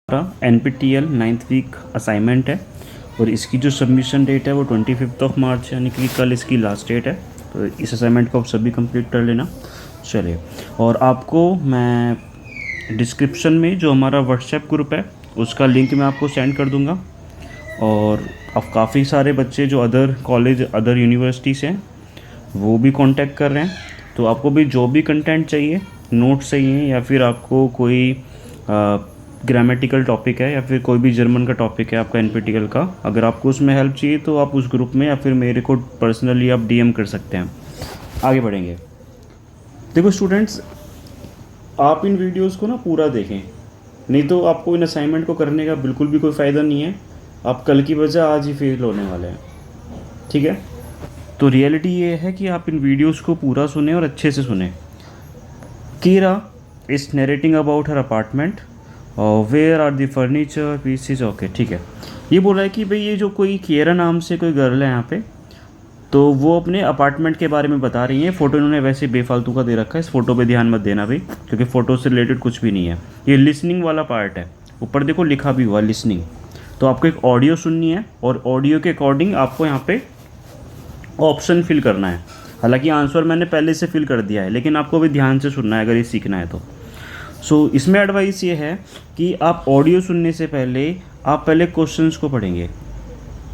NPTEL 9th week assignment है और इसकी जो सबमिशन डेट है वो 25 मार्च यानी कि कल इसकी लास्ट डेट है। तो इस असाइनमेंट को आप सभी कंप्लीट कर लेना। चलिए, और आपको मैं डिस्क्रिप्शन में जो हमारा व्हाट्सएप ग्रुप है उसका लिंक मैं आपको सेंड कर दूंगा। और अब काफ़ी सारे बच्चे जो अदर कॉलेज अदर यूनिवर्सिटीज़ हैं वो भी कांटेक्ट कर रहे हैं। तो आपको भी जो भी कंटेंट चाहिए, नोट्स चाहिए या फिर आपको कोई ग्रामेटिकल टॉपिक है या फिर कोई भी जर्मन का टॉपिक है आपका NPTEL का, अगर आपको उसमें हेल्प चाहिए तो आप उस ग्रुप में या फिर मेरे को पर्सनली आप DM कर सकते हैं। आगे बढ़ेंगे। देखो स्टूडेंट्स, आप इन वीडियोस को ना पूरा देखें, नहीं तो आपको इन असाइनमेंट को करने का बिल्कुल भी कोई फ़ायदा नहीं है। आप कल की वजह आज ही फेल होने वाले हैं, ठीक है। तो रियलिटी ये है कि आप इन वीडियोस को पूरा सुने और अच्छे से सुने। Kira is narrating about her apartment where are the furniture pieces. Okay, ठीक है। ये बोल रहा है कि भाई ये जो कोई कीरा नाम से कोई गर्ल है यहाँ पे, तो वो अपने अपार्टमेंट के बारे में बता रही है। फ़ोटो इन्होंने वैसे बेफालतू का दे रखा है, इस फ़ोटो पे ध्यान मत देना भाई, क्योंकि फ़ोटो से रिलेटेड कुछ भी नहीं है। ये लिसनिंग वाला पार्ट है, ऊपर देखो लिखा भी हुआ लिसनिंग। तो आपको एक ऑडियो सुननी है और ऑडियो के अकॉर्डिंग आपको यहाँ पे ऑप्शन फिल करना है। हालांकि आंसर मैंने पहले से फिल कर दिया है, लेकिन आपको भी ध्यान से सुनना है अगर ये सीखना है तो। इसमें एडवाइस ये है कि आप ऑडियो सुनने से पहले आप पहले क्वेश्चंस को पढ़ेंगे।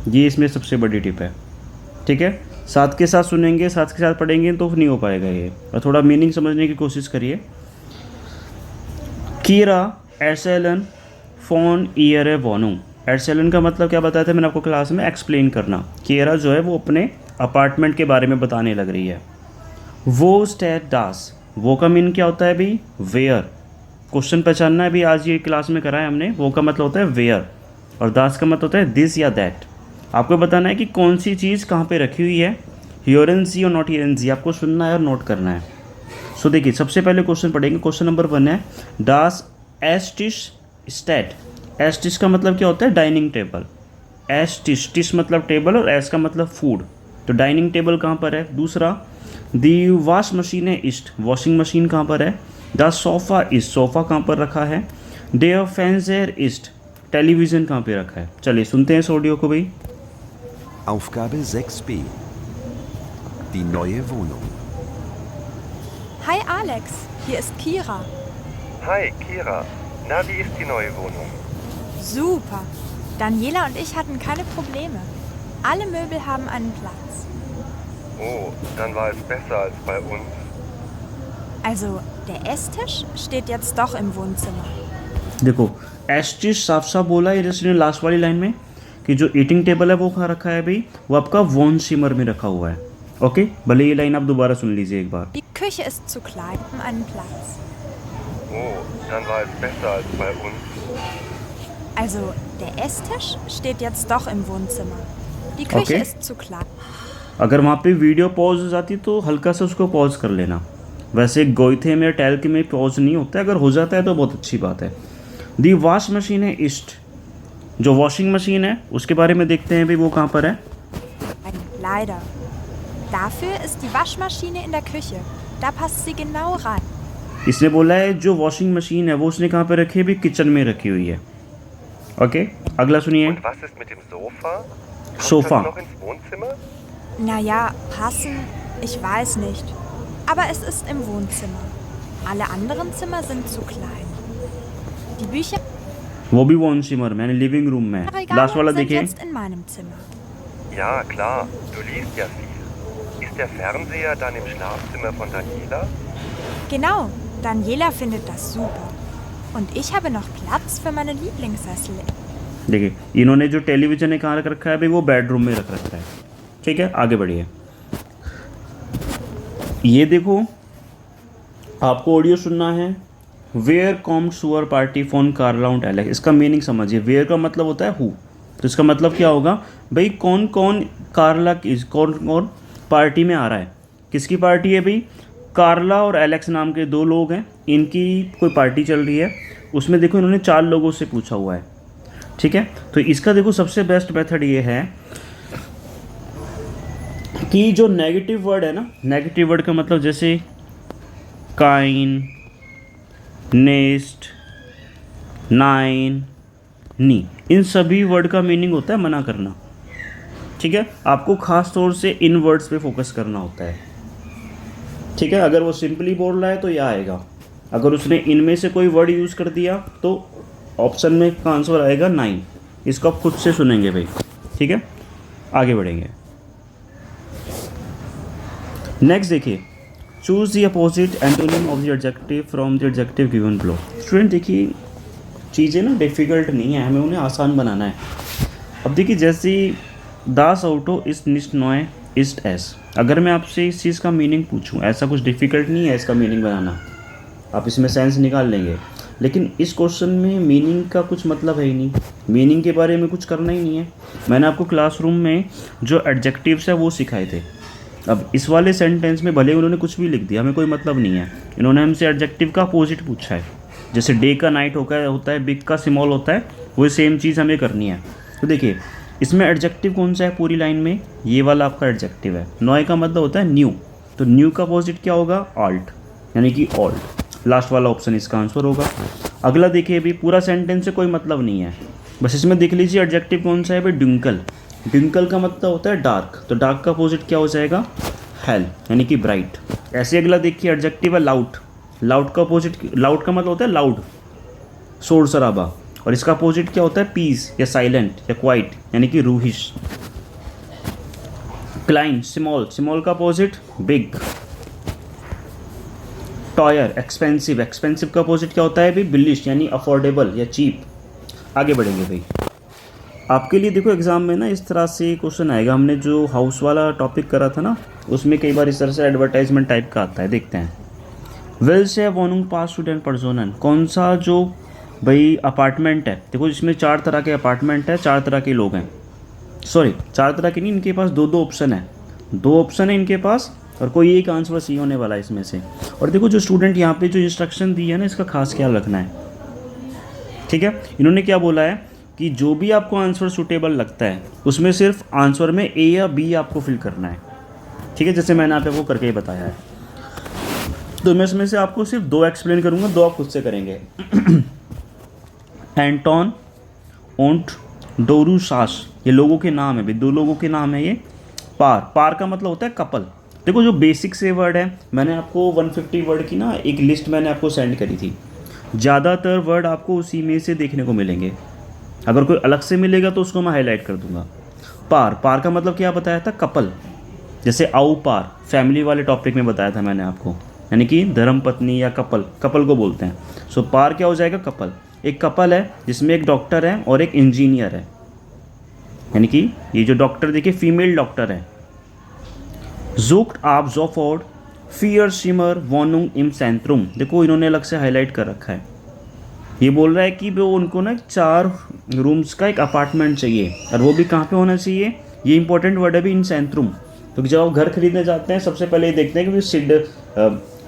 ये इसमें सबसे बड़ी टिप है, ठीक है। साथ के साथ सुनेंगे, साथ के साथ पढ़ेंगे तो नहीं हो पाएगा ये। और थोड़ा मीनिंग समझने की कोशिश करिए। कीरा एर्सेलन फोन ईयर ए वोनू। एर्सेलन का मतलब क्या बताया था मैंने आपको क्लास में, एक्सप्लेन करना। कीरा जो है वो अपने अपार्टमेंट के बारे में बताने लग रही है। वो स्टेट दास, वो का मीन क्या होता है भाई? वेयर। क्वेश्चन पहचानना है भी, आज ये क्लास में करा है हमने। वो का मतलब होता है वेयर और दास का मतलब होता है दिस या दैट। आपको बताना है कि कौन सी चीज़ कहाँ पे रखी हुई है, हियरन सी और नॉट हियरन सी, आपको सुनना है और नोट करना है। सो देखिए, सबसे पहले क्वेश्चन पढ़ेंगे। क्वेश्चन नंबर 1 है डास एस्टिश स्टैट। एस्टिश का मतलब क्या होता है? Dining table. एस्टिश, टिश मतलब टेबल और एस का मतलब फूड। तो डाइनिंग टेबल कहाँ पर है? दूसरा, दी वॉश मशीन है ईस्ट, वॉशिंग मशीन कहाँ पर है? द सोफ़ा इस्ट, सोफ़ा कहाँ पर रखा है? देयर फैंसर ईस्ट, टेलीविज़न कहाँ पे रखा है? चलिए सुनते हैं इस ऑडियो को भाई। Aufgabe 6b. Die neue Wohnung. Hi Alex, hier ist Kira. Hi, Kira. Na, wie ist die neue Wohnung? Super. Daniela und ich hatten keine Probleme. Alle Möbel haben einen Platz. Oh, dann war es besser als bei uns. Also, der Esstisch steht jetzt doch im Wohnzimmer. देखो, एस्टिश साफ साफ बोला है जैसे last वाली line में कि जो ईटिंग टेबल है वो कहाँ रखा है भाई? वो आपका वॉन सिमर में रखा हुआ है। ओके, भले ये लाइन आप दोबारा सुन लीजिए एक बार। Die Küche ist zu klein, um einen Platz. Oh, dann war es besser als bei uns. Also, der Esstisch steht jetzt doch im Wohnzimmer. Die Küche Okay. ist zu klein. अगर वहाँ पे video pause हो जाती तो हल्का सा उसको pause कर लेना। वैसे गोइथे में टैल्क में पॉज नहीं होता है, अगर हो जाता है तो बहुत अच्छी बात है। दी वॉश मशीन है ईस्ट, जो वॉशिंग मशीन है उसके बारे में देखते हैं भाई, वो कहाँ पर है? Leider. Dafür ist die Waschmaschine in der Küche. Da passt sie genau rein. इसने बोला है जो वॉशिंग मशीन है वो उसने कहाँ पे रखी है भाई? किचन में रखी हुई है। ओके, अगला सुनिए। Und was ist mit dem Sofa? Passt Sofa. das noch ins Wohnzimmer? Naja, passen, ich weiß nicht. Aber es ist im Wohnzimmer. Alle anderen Zimmer sind zu klein. Die Bücher वो भी von सिमर में, living room में। Last वाला sind देखिए। jetzt in meinem Zimmer. Ja, klar. Du liest ja viel. Ist der Fernseher dann im Schlafzimmer von Daniela? Genau, Daniela findet das super. Und ich habe noch Platz für meine Lieblingssessel. देखिए, इन्होंने जो television है कहाँ रख रखा है भाई? वो बेडरूम में रख रखा है। ठीक है, आगे बढ़िए। ये देखो, आपको ऑडियो सुनना है। Where come sure party phone Carla and Alex. इसका मीनिंग समझिए। वेयर का मतलब होता है हु, तो इसका मतलब क्या होगा भाई? कौन कौन कार्ला, कौन कौन पार्टी में आ रहा है? किसकी पार्टी है भाई? कार्ला और एलेक्स नाम के 2 लोग हैं, इनकी कोई पार्टी चल रही है। उसमें देखो इन्होंने 4 लोगों से पूछा हुआ है, ठीक है। तो इसका देखो सबसे बेस्ट मेथड ये है कि जो नेगेटिव वर्ड है ना, नेगेटिव वर्ड का मतलब जैसे काइन, नेस्ट, 9, नी, इन सभी वर्ड का मीनिंग होता है मना करना। ठीक है, आपको खास तौर से इन वर्ड्स पे फोकस करना होता है। ठीक है, अगर वो सिंपली बोल रहा है तो यह आएगा, अगर उसने इनमें से कोई वर्ड यूज़ कर दिया तो ऑप्शन में का आंसर आएगा 9। इसको आप खुद से सुनेंगे भाई। ठीक है, आगे बढ़ेंगे। नेक्स्ट देखिए, choose the opposite antonym of the adjective from the adjective given below. Student देखिए, चीज़ें ना डिफ़िकल्ट नहीं है, हमें उन्हें आसान बनाना है। अब देखिए, जैसे दास ऑटो इस निस्ट नॉय इस्ट एस, अगर मैं आपसे इस चीज़ का मीनिंग पूछूं, ऐसा कुछ डिफ़िकल्ट नहीं है इसका मीनिंग बनाना, आप इसमें सेंस निकाल लेंगे। लेकिन इस क्वेश्चन में मीनिंग का कुछ मतलब है ही नहीं, मीनिंग के बारे में कुछ करना ही नहीं है। मैंने आपको क्लासरूम में जो एडजेक्टिव्स है वो सिखाए थे। अब इस वाले सेंटेंस में भले उन्होंने कुछ भी लिख दिया, हमें कोई मतलब नहीं है। इन्होंने हमसे एडजेक्टिव का अपोजिट पूछा है, जैसे डे का नाइट होता है, बिग का स्मॉल होता है, वही सेम चीज़ हमें करनी है। तो देखिए, इसमें एडजेक्टिव कौन सा है पूरी लाइन में, ये वाला आपका एडजेक्टिव है। नॉय का मतलब होता है न्यू, तो न्यू का अपोजिट क्या होगा, ऑल्ट, यानी कि ओल्ड। लास्ट वाला ऑप्शन इसका आंसर होगा। अगला देखिए, अभी पूरा सेंटेंस से कोई मतलब नहीं है, बस इसमें देख लीजिए एडजेक्टिव कौन सा है भाई, ड्विंकल। ड्विंकल का मतलब होता है डार्क, तो डार्क का अपोजिट क्या हो जाएगा, हेल, यानी कि ब्राइट। ऐसे अगला देखिए एडजेक्टिव है लाउड। लाउड का अपोजिट, लाउड का मतलब होता है लाउड, शोर शराबा, और इसका अपोजिट क्या होता है, पीस या साइलेंट या क्वाइट, यानी कि रूहिश। क्लाइन, स्मॉल, स्मॉल का opposite big. Tire, expensive, expensive का अपोजिट क्या होता है भाई, बिलिश, यानी अफोर्डेबल या चीप। आगे बढ़ेंगे भाई, आपके लिए देखो एग्जाम में ना इस तरह से क्वेश्चन आएगा। हमने जो हाउस वाला टॉपिक करा था ना, उसमें कई बार इस तरह से एडवर्टाइजमेंट टाइप का आता है, देखते हैं। वेल से वॉनुंग पास स्टूडेंट पर्सोनन, कौन सा जो भाई अपार्टमेंट है। देखो इसमें 4 तरह के अपार्टमेंट है, 4 तरह के लोग हैं, सॉरी 4 तरह के नहीं, इनके पास 2 ऑप्शन है, 2 ऑप्शन है इनके पास, और कोई एक आंसर सही होने वाला है इसमें से। और देखो जो स्टूडेंट यहाँ पे जो इंस्ट्रक्शन दी है ना, इसका खास ख्याल रखना है। ठीक है, इन्होंने क्या बोला है कि जो भी आपको आंसर सूटेबल लगता है उसमें सिर्फ आंसर में ए या बी आपको फिल करना है। ठीक है, जैसे मैंने आपको करके ही बताया है। तो मैं इसमें से आपको सिर्फ 2 एक्सप्लेन करूँगा, 2 आप खुद से करेंगे। एंटोन ओंट डोरू सास, ये लोगों के नाम है भाई, 2 लोगों के नाम है ये। पार, पार का मतलब होता है कपल। देखो जो बेसिक से वर्ड है, मैंने आपको 150 वर्ड की ना एक लिस्ट मैंने आपको सेंड करी थी, ज़्यादातर वर्ड आपको उसी में से देखने को मिलेंगे। अगर कोई अलग से मिलेगा तो उसको मैं हाईलाइट कर दूंगा। पार, पार का मतलब क्या बताया था, कपल। जैसे आओ पार, फैमिली वाले टॉपिक में बताया था मैंने आपको, यानी कि धर्म पत्नी या कपल, कपल को बोलते हैं। सो पार क्या हो जाएगा, कपल। एक कपल है जिसमें एक डॉक्टर है और एक इंजीनियर है, यानी कि ये जो डॉक्टर देखिए फीमेल डॉक्टर है। ज़ुक्ट आप ज़ोफोर्ड फियर शिमर वॉनुंग इम सेंट्रुम, देखो इन्होंने अलग से हाईलाइट कर रखा है। ये बोल रहा है कि वो उनको ना 4 रूम्स का एक अपार्टमेंट चाहिए, और वो भी कहाँ पे होना चाहिए, ये इंपॉर्टेंट वर्ड है भी, इन सेंट्रुम। तो जब आप घर खरीदने जाते हैं सबसे पहले ये देखते हैं कि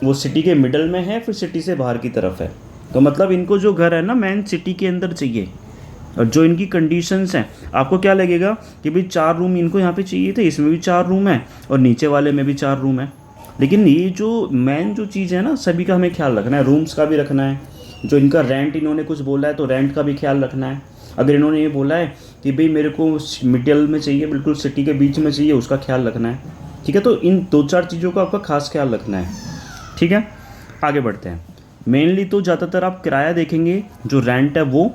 वो सिटी के मिडल में है, फिर सिटी से बाहर की तरफ है। तो मतलब इनको जो घर है ना मेन सिटी के अंदर चाहिए। और जो इनकी कंडीशंस हैं, आपको क्या लगेगा कि भाई 4 रूम इनको यहाँ पे चाहिए थे, इसमें भी 4 रूम है और नीचे वाले में भी 4 रूम है। लेकिन ये जो मेन जो चीज़ है ना, सभी का हमें ख्याल रखना है, रूम्स का भी रखना है। जो इनका रेंट इन्होंने कुछ बोला है तो रेंट का भी ख्याल रखना है। अगर इन्होंने ये बोला है कि भाई मेरे को मिडल में चाहिए, बिल्कुल सिटी के बीच में चाहिए, उसका ख्याल रखना है। ठीक है, तो इन 2-4 चीज़ों का आपका खास ख्याल रखना है। ठीक है, आगे बढ़ते हैं। मेनली तो ज़्यादातर आप किराया देखेंगे, जो रेंट है वो,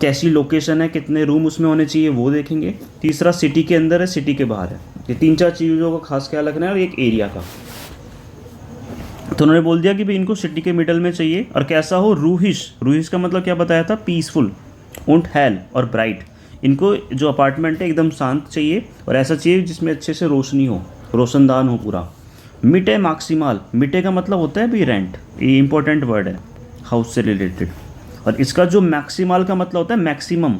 कैसी लोकेशन है, कितने रूम उसमें होने चाहिए वो देखेंगे। तीसरा सिटी के अंदर है, सिटी के बाहर है। ये 3-4 चीज़ों का खास ख्याल रखना है, और एक एरिया का। तो उन्होंने बोल दिया कि भाई इनको सिटी के मिडल में चाहिए, और कैसा हो, रूहिश। रूहिश का मतलब क्या बताया था, पीसफुल। उंट हेल और ब्राइट, इनको जो अपार्टमेंट है एकदम शांत चाहिए, और ऐसा चाहिए जिसमें अच्छे से रोशनी हो, रोशनदान हो पूरा। मिटे मैक्सिमल, मिटे का मतलब होता है भाई रेंट, ये इंपॉर्टेंट वर्ड है हाउस से रिलेटेड। और इसका जो मैक्सिमल का मतलब होता है मैक्सिमम,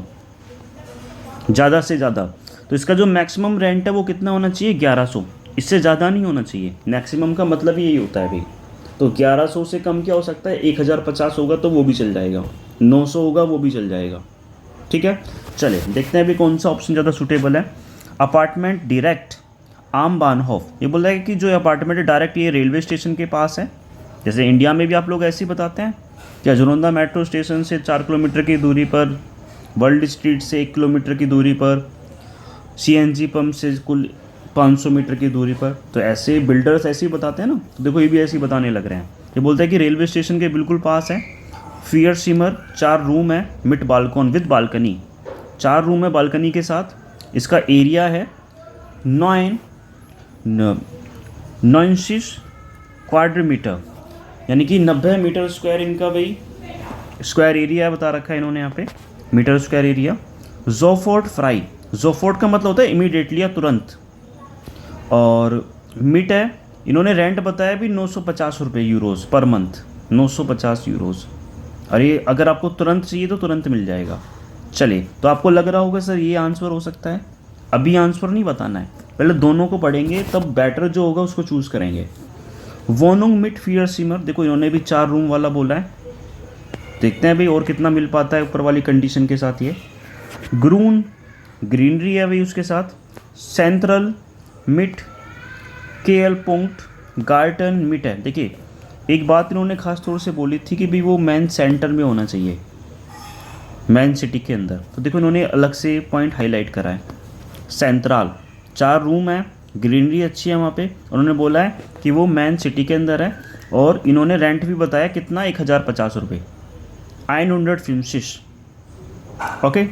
ज़्यादा से ज़्यादा। तो इसका जो मैक्सिमम रेंट है वो कितना होना चाहिए, 1100, इससे ज़्यादा नहीं होना चाहिए। मैक्सिमम का मतलब यही होता है भाई। तो 1100 से कम क्या हो सकता है, 1050 होगा तो वो भी चल जाएगा, 900 होगा वो भी चल जाएगा। ठीक है, चले देखते हैं अभी कौन सा ऑप्शन ज़्यादा सूटेबल है। अपार्टमेंट डायरेक्ट आम बानहोफ, ये बोल रहा है कि जो अपार्टमेंट है डायरेक्ट ये रेलवे स्टेशन के पास है। जैसे इंडिया में भी आप लोग ऐसे ही बताते हैं, क्या जुरोंदा मेट्रो स्टेशन से 4 किलोमीटर की दूरी पर वर्ल्ड स्ट्रीट से 1 किलोमीटर की दूरी पर, CNG पंप से कुल 500 मीटर की दूरी पर। तो ऐसे बिल्डर्स ऐसे ही बताते हैं ना, तो देखो ये भी ऐसे ही बताने लग रहे हैं। ये बोलते हैं कि रेलवे स्टेशन के बिल्कुल पास है, फियर सिमर, 4 रूम है, मिड बालकॉन विद बालकनी, 4 रूम है बालकनी के साथ। इसका एरिया है 9 क्वाड्र मीटर, यानी कि 90 मीटर स्क्वायर इनका भाई स्क्वायर एरिया बता रखा है इन्होंने यहाँ पे, मीटर स्क्वायर एरिया। जोफोर्ट फ्राई, जोफोर्ट का मतलब होता है इमीडिएटली या तुरंत, और मिट है, इन्होंने रेंट बताया भी 950 रुपये यूरोज़ पर मंथ, 950 यूरोज़। और ये अगर आपको तुरंत चाहिए तो तुरंत मिल जाएगा। चलिए, तो आपको लग रहा होगा सर ये आंसर हो सकता है, अभी आंसर नहीं बताना है, पहले दोनों को पढ़ेंगे तब बेटर जो होगा उसको चूज़ करेंगे। वोनुंग मिट फियर सिमर, देखो इन्होंने भी 4 रूम वाला बोला है, देखते हैं भाई और कितना मिल पाता है ऊपर वाली कंडीशन के साथ। ये ग्रून ग्रीनरी है भाई उसके साथ, सेंट्रल मिट केएल पुंक्ट गार्टन मिट है। देखिए एक बात इन्होंने खास तौर से बोली थी कि भाई वो मेन सेंटर में होना चाहिए, मेन सिटी के अंदर। तो देखो इन्होंने अलग से पॉइंट हाईलाइट करा है। सेंट्रल 4 रूम है, ग्रीनरी अच्छी है वहाँ पे, उन्होंने बोला है कि वो मेन सिटी के अंदर है, और इन्होंने रेंट भी बताया कितना, 1050 रुपये, 150। ओके,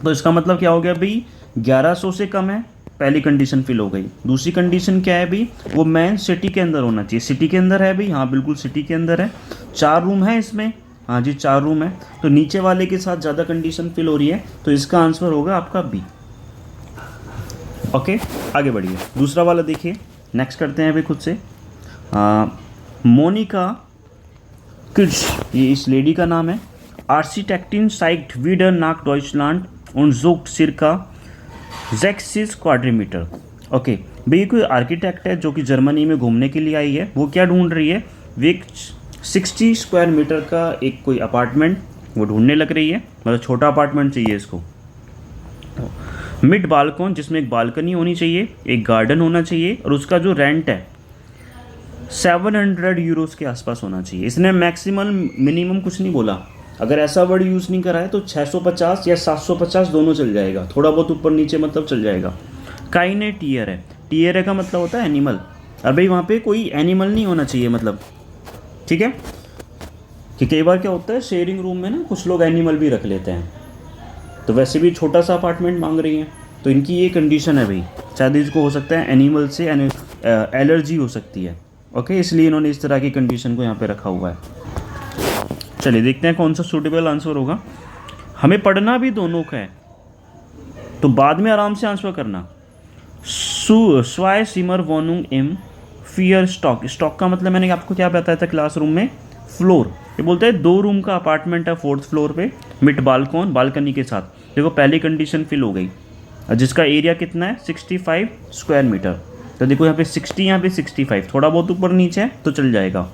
तो इसका मतलब क्या हो गया भाई, 1100 से कम है, पहली कंडीशन फिल हो गई। दूसरी कंडीशन क्या है भाई, वो मेन सिटी के अंदर होना चाहिए। सिटी के अंदर है भाई, हाँ बिल्कुल सिटी के अंदर है। 4 रूम है इसमें, हाँ जी 4 रूम है, तो नीचे वाले के साथ ज़्यादा कंडीशन फिल हो रही है, तो इसका आंसर होगा आपका बी। ओके, आगे बढ़िए, दूसरा वाला देखिए, नेक्स्ट करते हैं भाई खुद से। मोनिका किड्स, ये इस लेडी का नाम है। आर्किटेक्टिन साइक्ट वीडर नाक Deutschland und sucht circa 6 क्वाड्रीमीटर। Okay भाई, ये कोई आर्किटेक्ट है जो कि जर्मनी में घूमने के लिए आई है। वो क्या ढूंढ रही है, वो एक 60 स्क्वायर मीटर का एक कोई अपार्टमेंट वो ढूंढने लग रही है, मतलब छोटा अपार्टमेंट चाहिए इसको। मिड बालकॉन, जिसमें एक बालकनी होनी चाहिए, एक गार्डन होना चाहिए, और उसका जो रेंट है 700 यूरोज़ के आसपास होना चाहिए। इसने मैक्सिमम मिनिमम कुछ नहीं बोला, अगर ऐसा वर्ड यूज़ नहीं करा है तो 650 या 750 दोनों चल जाएगा, थोड़ा बहुत ऊपर नीचे मतलब चल जाएगा। काइने टियर है, टियर है का मतलब होता है एनिमल, और भाई वहाँ पे कोई एनिमल नहीं होना चाहिए, मतलब ठीक है, कि कई बार क्या होता है शेयरिंग रूम में ना कुछ लोग एनिमल भी रख लेते हैं, तो वैसे भी छोटा सा अपार्टमेंट मांग रही हैं, तो इनकी ये कंडीशन है भाई, शायद इसको हो सकता है एनिमल से एलर्जी हो सकती है। ओके, इसलिए इन्होंने इस तरह की कंडीशन को यहाँ पे रखा हुआ है। चलिए देखते हैं कौन सा सूटेबल आंसर होगा। हमें पढ़ना भी दोनों का है, तो बाद में आराम से आंसर करना। स्वाय सिमर वोनुंग इम फियर स्टॉक, स्टॉक का मतलब मैंने आपको क्या बताया था क्लासरूम में, फ्लोर। ये बोलते हैं 2 रूम का अपार्टमेंट है 4th फ्लोर पे, मिड बालकॉन बालकनी के साथ। देखो पहली कंडीशन फिल हो गई, जिसका एरिया कितना है 65 स्क्वायर मीटर। तो देखो यहाँ पे 60, यहाँ पे 65, थोड़ा बहुत ऊपर नीचे है तो चल जाएगा।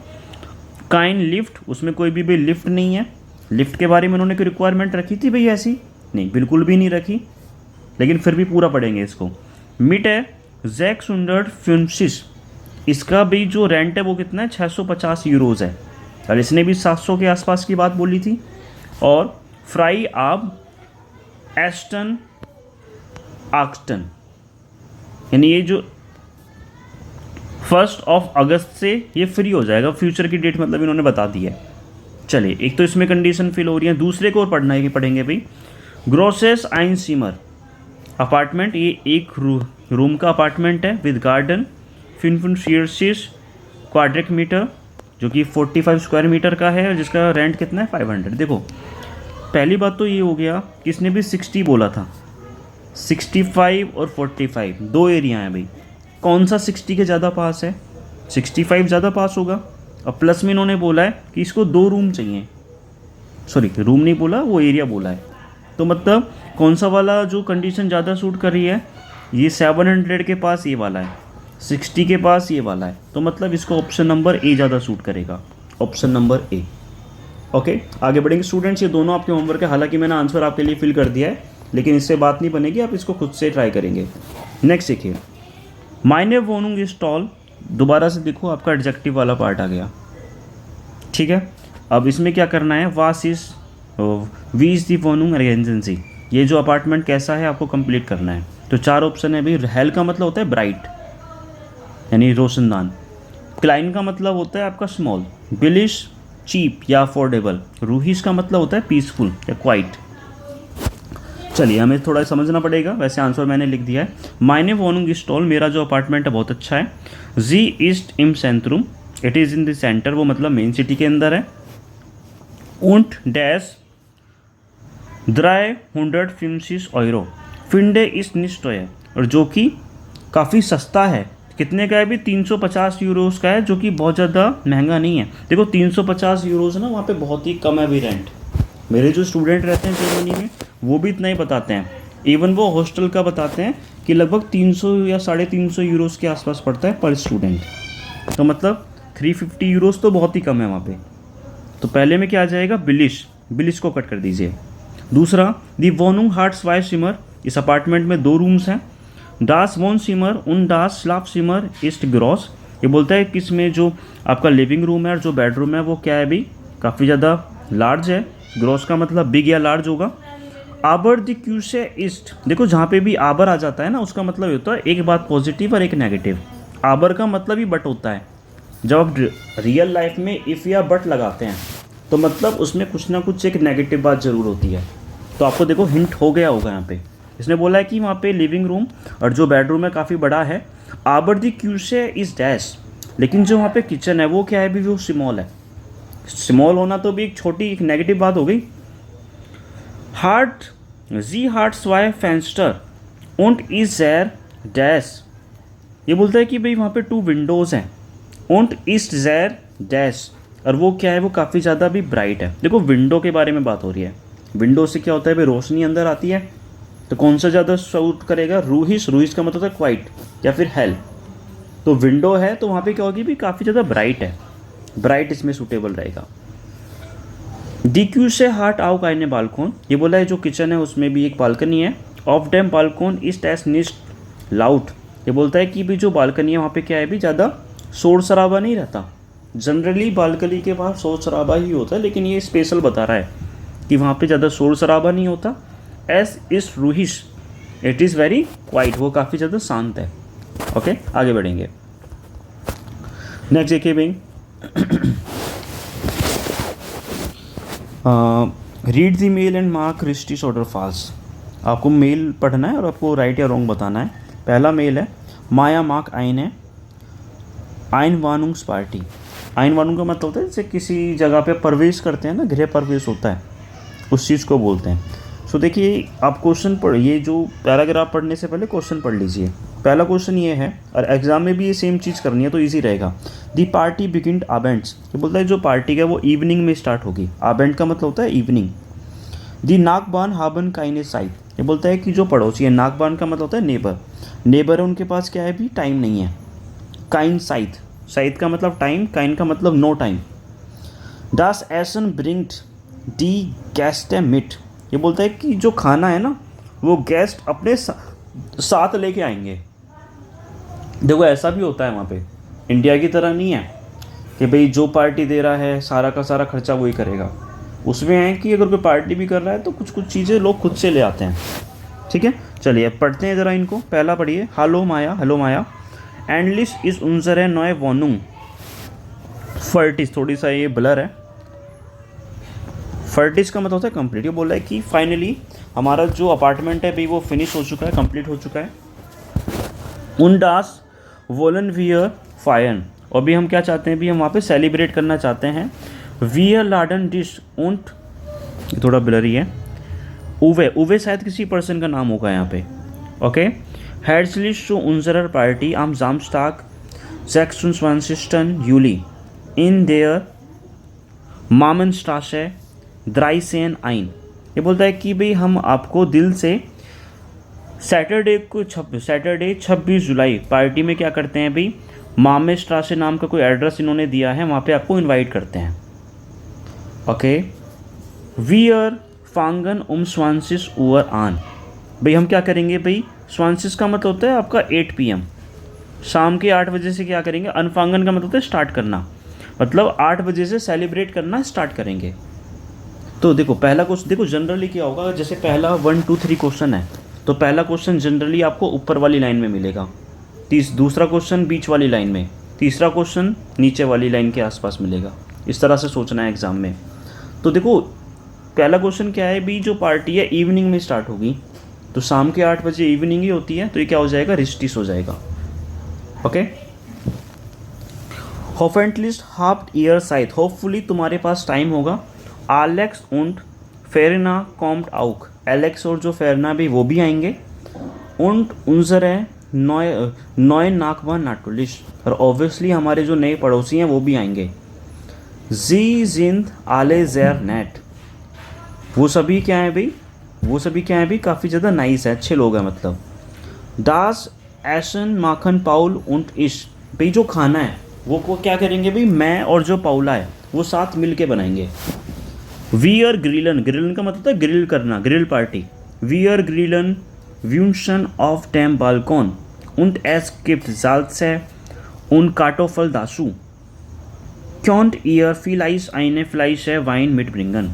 काइन लिफ्ट, उसमें कोई भी लिफ्ट नहीं है। लिफ्ट के बारे में उन्होंने कोई रिक्वायरमेंट रखी थी भाई ऐसी? नहीं, बिल्कुल भी नहीं रखी, लेकिन फिर भी पूरा पढ़ेंगे इसको। मिट है 650, इसका भी जो रेंट है वो कितना है 650 यूरोज़ है, और इसने भी 700 के आसपास की बात बोली थी। और फ्राई आब एस्टन आक्सटन, यानी ये जो 1 अगस्त से ये फ्री हो जाएगा, फ्यूचर की डेट मतलब इन्होंने बता दी है। चलिए, एक तो इसमें कंडीशन फिल हो रही है, दूसरे को और पढ़ना है कि पढ़ेंगे भाई। ग्रोसेस आइन सीमर अपार्टमेंट, ये 1 रूम का अपार्टमेंट है विद गार्डन, 45 क्वाड्रिक मीटर, जो कि 45 स्क्वायर मीटर का है, और जिसका रेंट कितना है 500। देखो पहली बात तो ये हो गया कि इसने भी 60 बोला था, 65 और 45 2 एरिया हैं भाई, कौन सा 60 के ज़्यादा पास है? 65 ज़्यादा पास होगा। और प्लस में इन्होंने बोला है कि इसको 2 रूम चाहिए, सॉरी रूम नहीं बोला, वो एरिया बोला है। तो मतलब कौन सा वाला जो कंडीशन ज़्यादा सूट कर रही है, ये 700 के पास ये वाला है, 60 के पास ये वाला है, तो मतलब इसको ऑप्शन नंबर ए ज़्यादा सूट करेगा, ऑप्शन नंबर ए। ओके, आगे बढ़ेंगे स्टूडेंट्स, ये दोनों आपके होमवर्क है, हालांकि मैंने आंसर आपके लिए फिल कर दिया है, लेकिन इससे बात नहीं बनेगी, आप इसको खुद से ट्राई करेंगे। नेक्स्ट देखिए, माइने वोनुंग इज टॉल, दोबारा से देखो आपका एडजेक्टिव वाला पार्ट आ गया, ठीक है। अब इसमें क्या करना है, वास इज वी इज़ दी वोनुंग एजेंसी, ये जो अपार्टमेंट कैसा है आपको कंप्लीट करना है। तो 4 ऑप्शन है भाई। हेल का मतलब होता है ब्राइट यानी रोशनदान, क्लाइन का मतलब होता है आपका स्मॉल, बिलिश चीप या अफोर्डेबल, रूहिश का मतलब होता है पीसफुल या क्वाइट। चलिए हमें थोड़ा समझना पड़ेगा, वैसे आंसर मैंने लिख दिया है। मायने वोनुंग स्टॉल, मेरा जो अपार्टमेंट है बहुत अच्छा है। जी ईस्ट इम सेंट्रूम, it is in the center, वो मतलब मेन सिटी के अंदर है। ऊंट डैश द्राय 150 €, फिंडे इस निश्चय, और जो कि काफ़ी सस्ता है। कितने का है भी? 350 यूरोस का है, जो कि बहुत ज़्यादा महंगा नहीं है। देखो 350 यूरोस ना वहाँ पे बहुत ही कम है भी रेंट। मेरे जो स्टूडेंट रहते हैं जर्मनी में वो भी इतना ही बताते हैं, इवन वो हॉस्टल का बताते हैं कि लगभग 300 या 350 यूरोस के आसपास पड़ता है पर स्टूडेंट। तो मतलब 350 यूरोस तो बहुत ही कम है वहाँ पे। तो पहले में क्या आ जाएगा? बिलिश, बिलिश को कट कर दीजिए। दूसरा दी वोनुंग हार्ट स्वाई सिमर, इस अपार्टमेंट में 2 रूम्स हैं। डास वोन सिमर उन डास स्लाप सिमर ईस्ट ग्रॉस, ये बोलता है कि इसमें जो आपका लिविंग रूम है और जो बेडरूम है वो क्या है भी? काफ़ी ज़्यादा लार्ज है। ग्रॉस का मतलब बिग या लार्ज होगा। आबर द क्यूसे ईस्ट, देखो जहाँ पे भी आबर आ जाता है ना उसका मतलब होता है एक बात पॉजिटिव और एक नेगेटिव। आबर का मतलब ही बट होता है। जब आप रियल लाइफ में इफ़ या बट लगाते हैं तो मतलब उसमें कुछ ना कुछ एक नेगेटिव बात ज़रूर होती है। तो आपको देखो हिंट हो गया होगा यहाँ पे। इसने बोला है कि वहाँ पे लिविंग रूम और जो बेडरूम है काफ़ी बड़ा है। आबर दी क्यूसे इज़ डैश, लेकिन जो वहाँ पे किचन है वो क्या है भी? वो स्मॉल है। स्मॉल होना तो भी एक छोटी एक नेगेटिव बात हो गई। हार्ट जी हार्ट स्वाई फेंस्टर ओंट इज जैर डैश, ये बोलता है कि भाई वहाँ पे 2 विंडोज़ हैं। ओंट ईस्ट जैर डैश, और वो क्या है? वो काफ़ी ज़्यादा भी ब्राइट है। देखो विंडो के बारे में बात हो रही है। विंडो से क्या होता है भाई? रोशनी अंदर आती है। तो कौन सा ज़्यादा सूट करेगा? रूहिश, रूहिश का मतलब होता है क्वाइट या फिर हेल। तो विंडो है तो वहाँ पे क्या होगी भी? काफ़ी ज़्यादा ब्राइट है, ब्राइट इसमें सूटेबल रहेगा। DQ से हार्ट आउ काइने बालकोन, ये बोला है जो किचन है उसमें भी एक बालकनी है। ऑफ डैम बालकोन इस टैस निस्ट लाउड, ये बोलता है कि भी जो बालकनी है वहाँ पे क्या है भी? ज़्यादा शोर शराबा नहीं रहता। जनरली बालकनी के बाहर शोर शराबा ही होता है, लेकिन ये स्पेशल बता रहा है कि वहाँ पे ज़्यादा शोर शराबा नहीं होता। एस इस रूहिश इट इज़ वेरी क्वाइट, वो काफ़ी ज़्यादा शांत है। ओके आगे बढ़ेंगे। नेक्स्ट देखिए भाई, read the mail and mark रिस्टिस ऑर्डर फाल्स। आपको मेल पढ़ना है और आपको राइट या रॉन्ग बताना है। पहला मेल है माया मार्क आइन है आइन वानुंग्स पार्टी। आइन वानुंग का मतलब होता है जैसे किसी जगह पे प्रवेश करते हैं ना, गृह प्रवेश होता है, उस चीज़ को बोलते हैं। सो देखिए आप क्वेश्चन पढ़, ये जो पैराग्राफ पढ़ने से पहले क्वेश्चन पढ़ लीजिए। पहला क्वेश्चन ये है और एग्जाम में भी ये सेम चीज़ करनी है तो इजी रहेगा। दी पार्टी बिगिन आबेंट्स, ये बोलता है जो पार्टी है वो इवनिंग में स्टार्ट होगी। आबेंट का मतलब होता है इवनिंग। दी नाकबान हाबन काइने साइड, ये बोलता है कि जो पड़ोसी है, नाकबान का मतलब होता है नेबर, नेबर है उनके पास क्या है भी? टाइम नहीं है। काइन साइड, साइड का मतलब टाइम, काइन का मतलब नो टाइम। डास एसन ब्रिंग्ड डी गेस्ट मिट, ये बोलता है कि जो खाना है ना वो गेस्ट अपने साथ लेके आएंगे। देखो ऐसा भी होता है वहाँ पे, इंडिया की तरह नहीं है कि भाई जो पार्टी दे रहा है सारा का सारा खर्चा वही करेगा। उसमें है कि अगर कोई पार्टी भी कर रहा है तो कुछ कुछ चीज़ें लोग खुद से ले आते हैं। ठीक है चलिए पढ़ते हैं ज़रा इनको। पहला पढ़िए, हेलो माया, हेलो माया एंडलिस इस उनजर है नॉय वोनुंग फर्टिस, थोड़ी सा ये ब्लर है। फर्टिस का मतलब होता है कंप्लीट। ये बोल रहा है कि फाइनली हमारा जो अपार्टमेंट है भाई वो फिनिश हो चुका है, कंप्लीट हो चुका है। उनडास वोलन वियर फायन, और भी हम क्या चाहते हैं भी? हम वहाँ पे सेलिब्रेट करना चाहते हैं। वियर लाडन डिश ऊंट, थोड़ा ब्लरी है। उवे, उवे शायद किसी पर्सन का नाम होगा यहाँ पे। ओके हेर्जलिश टू उनजरर पार्टी आम जामस्टाक 26 जूली इन देयर मामनस्ट्राशे द्राइसेन आइन, ये बोलता है कि भाई हम आपको दिल से सैटरडे 26 जुलाई पार्टी में क्या करते हैं भाई? मामे स्ट्रासे नाम का कोई एड्रेस इन्होंने दिया है, वहाँ पे आपको इनवाइट करते हैं। ओके वियर फांगन स्वांसिस उवर आन, भाई हम क्या करेंगे भाई? स्वांसिस का मतलब होता है आपका 8 PM, शाम के 8 बजे से क्या करेंगे? अनफांगन का मतलब होता है स्टार्ट करना, मतलब 8 बजे से सेलिब्रेट करना स्टार्ट करेंगे। तो देखो पहला क्वेश्चन, देखो जनरली क्या होगा, जैसे पहला 1 2 3 क्वेश्चन है तो पहला क्वेश्चन जनरली आपको ऊपर वाली लाइन में मिलेगा, दूसरा क्वेश्चन बीच वाली लाइन में, तीसरा क्वेश्चन नीचे वाली लाइन के आसपास मिलेगा। इस तरह से सोचना है एग्ज़ाम में। तो देखो पहला क्वेश्चन क्या है भी, जो पार्टी है इवनिंग में स्टार्ट होगी, तो शाम के 8 बजे इवनिंग ही होती है, तो ये क्या हो जाएगा, रिस्टिस हो जाएगा। ओके, होफेंटलिस्ट हाफ्ट ईयर साइथ, होपफुली तुम्हारे पास टाइम होगा। एलेक्स und फेरना कॉम्ट आउक, एलेक्स और जो फेरना भी वो भी आएंगे। und unsere नॉय नाकवान नाटुलिश, और ऑब्वियसली हमारे जो नए पड़ोसी हैं वो भी आएंगे। जी जिंद आले जैर नेट, वो सभी क्या है भाई, वो सभी क्या है भाई, काफ़ी ज़्यादा नाइस है, अच्छे लोग हैं मतलब। दास एशन माखन पाउल und इश, भाई जो खाना है वो को क्या करेंगे भाई, मैं और जो पाउला है वो साथ मिल के बनाएंगे। वी आर ग्रिलन, ग्रिलन का मतलब है ग्रिल करना, ग्रिल पार्टी। वी आर ग्रिलन व्यूशन ऑफ टैम बाल्कॉन und es gibt Salze und Kartoffel dazu. Könnt ihr vielleicht eine Flasche Wein mitbringen?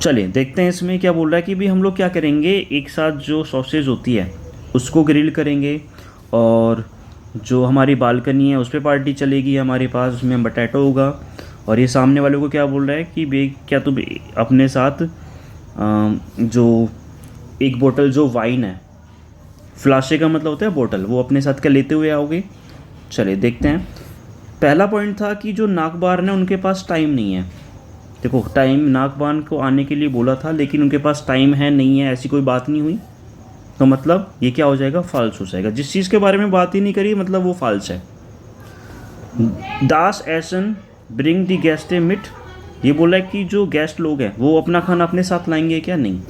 चलिए देखते हैं इसमें क्या बोल रहा है कि भी हम लोग क्या करेंगे, एक साथ जो सॉसेज होती है उसको ग्रिल करेंगे, और जो हमारी बालकनी है उस पर पार्टी चलेगी हमारे पास, उसमें बटैटो होगा। और ये सामने वाले को क्या बोल रहा है कि बे क्या तुम अपने साथ जो एक बोतल जो वाइन है, फ्लाशे का मतलब होता है बोतल, वो अपने साथ क्या लेते हुए आओगे। चलिए देखते हैं। पहला पॉइंट था कि जो नाकबान है उनके पास टाइम नहीं है। देखो टाइम नाकबान को आने के लिए बोला था, लेकिन उनके पास टाइम है नहीं है, ऐसी कोई बात नहीं हुई, तो मतलब ये क्या हो जाएगा, फाल्स हो जाएगा। जिस चीज़ के बारे में बात ही नहीं करी मतलब वो फाल्स है। दास एसन ब्रिंग दी गेस्ट ए मिट, ये बोला है कि जो गेस्ट लोग हैं वो अपना खाना अपने साथ लाएंगे क्या, नहीं,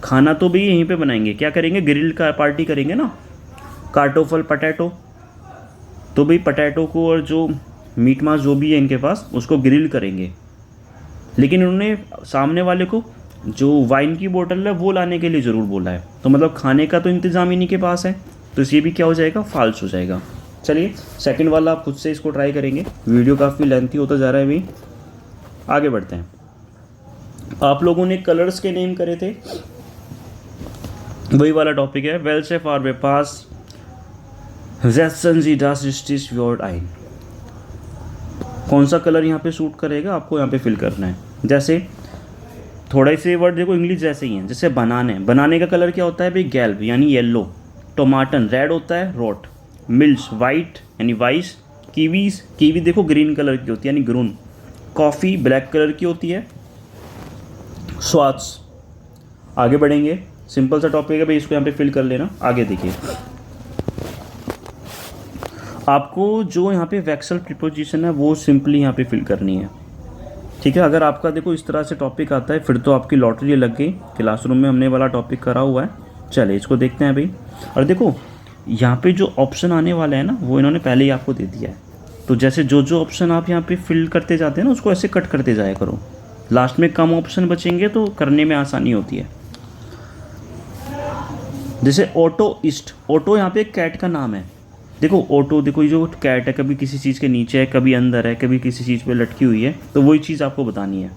खाना तो भी यहीं पे बनाएंगे। क्या करेंगे, ग्रिल का पार्टी करेंगे ना, कार्टोफल पटैटो, तो भाई पटैटो को और जो मीट मांस जो भी है इनके पास उसको ग्रिल करेंगे। लेकिन उन्होंने सामने वाले को जो वाइन की बोतल है वो लाने के लिए ज़रूर बोला है, तो मतलब खाने का तो इंतज़ाम इन्हीं के पास है, तो ये भी क्या हो जाएगा, फाल्स हो जाएगा। चलिए सेकंड वाला आप खुद से इसको ट्राई करेंगे, वीडियो काफ़ी लेंथी होता जा रहा है। अभी आगे बढ़ते हैं। आप लोगों ने कलर्स के नेम करे थे, वही वाला टॉपिक है। वेल्से फार वे पास जी डास स्टिच व्योर्ड आइन, कौन सा कलर यहाँ पे सूट करेगा आपको यहाँ पे फिल करना है। जैसे थोड़ा से वर्ड देखो इंग्लिश जैसे ही हैं, जैसे बनाने, बनाने का कलर क्या होता है भाई, गैल्ब यानी येलो। टोमाटन रेड होता है, रोट। मिल्स वाइट यानी वाइस। कीवीज, कीवी देखो ग्रीन कलर की होती है यानी ग्रून। कॉफ़ी ब्लैक कलर की होती है, स्वाट्स। आगे बढ़ेंगे, सिंपल सा टॉपिक है भाई, इसको यहाँ पे फिल कर लेना। आगे देखिए, आपको जो यहाँ पे वेक्सल प्रीपोजिशन है वो सिंपली यहाँ पे फिल करनी है, ठीक है। अगर आपका देखो इस तरह से टॉपिक आता है फिर तो आपकी लॉटरी लग गई, क्लासरूम में हमने वाला टॉपिक करा हुआ है। चलिए इसको देखते हैं भाई। और देखो यहाँ पे जो ऑप्शन आने वाला है ना वो इन्होंने पहले ही आपको दे दिया है, तो जैसे जो जो ऑप्शन आप यहाँ पे फिल करते जाते हैं ना उसको ऐसे कट करते जाया करो, लास्ट में कम ऑप्शन बचेंगे तो करने में आसानी होती है। जैसे ऑटो ईस्ट, ऑटो यहाँ पे कैट का नाम है। देखो ऑटो, देखो ये जो कैट है कभी किसी चीज़ के नीचे है, कभी अंदर है, कभी किसी चीज़ पे लटकी हुई है, तो वही चीज़ आपको बतानी है।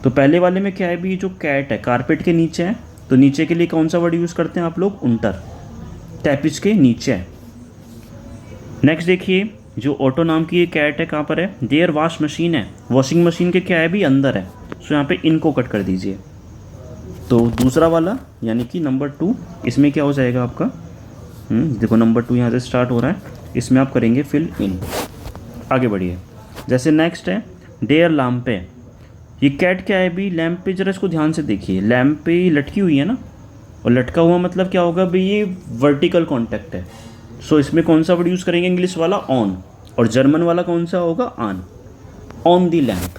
तो पहले वाले में क्या है भी, जो कैट है कारपेट के नीचे है, तो नीचे के लिए कौन सा वर्ड यूज़ करते हैं आप लोग, उंटर। टैपिस के नीचे है। नेक्स्ट देखिए, जो ऑटो नाम की ये कैट है कहाँ पर है, देयर वॉश मशीन है, वॉशिंग मशीन के क्या है भी अंदर है, सो यहाँ पे इनको कट कर दीजिए। तो दूसरा वाला यानी कि नंबर 2, इसमें क्या हो जाएगा आपका, देखो नंबर 2 यहाँ से स्टार्ट हो रहा है, इसमें आप करेंगे फिल इन। आगे बढ़िए। जैसे नेक्स्ट है डेयर लैम्प है, ये कैट क्या है भी, लैम्प पे जरा इसको ध्यान से देखिए, लैम्प पे लटकी हुई है ना, और लटका हुआ मतलब क्या होगा भाई, ये वर्टिकल कॉन्टैक्ट है। सो इसमें कौन सा वर्ड यूज़ करेंगे, इंग्लिश वाला ऑन, और जर्मन वाला कौन सा होगा, on. On the lamp,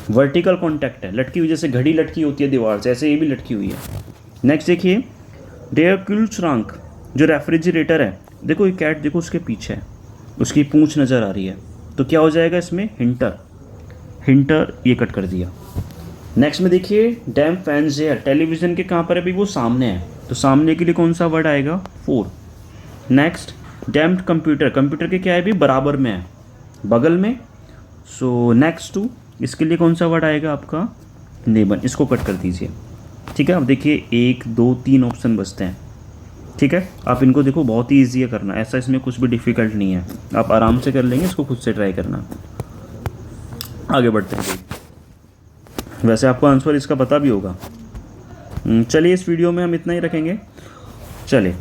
vertical contact है, लटकी हुई, जैसे घड़ी लटकी होती है दीवार से, ऐसे ये भी लटकी हुई है। नेक्स्ट देखिए डेयर क्यूल्सरांक, जो रेफ्रिजरेटर है, देखो ये कैट देखो उसके पीछे है, उसकी पूंछ नज़र आ रही है, तो क्या हो जाएगा इसमें, हिंटर। हिंटर ये कट कर दिया। नेक्स्ट में देखिए डैम फैंस है, टेलीविज़न के कहाँ पर है भाई, वो सामने है, तो सामने के लिए कौन सा वर्ड आएगा, 4। नेक्स्ट डैम्ड कंप्यूटर, कंप्यूटर के क्या है भी, बराबर में है, बगल में। सो नेक्स्ट टू इसके लिए कौन सा वर्ड आएगा आपका? नेबन। इसको कट कर दीजिए। ठीक है, अब देखिए 1 2 3 ऑप्शन बचते हैं। ठीक है, आप इनको देखो, बहुत ही ईजी है करना, ऐसा इसमें कुछ भी डिफ़िकल्ट नहीं है, आप आराम से कर लेंगे। इसको खुद से ट्राई करना। आगे बढ़ते हैं। वैसे आपको आंसर इसका पता भी होगा। चलिए इस वीडियो में हम इतना ही रखेंगे। चलिए।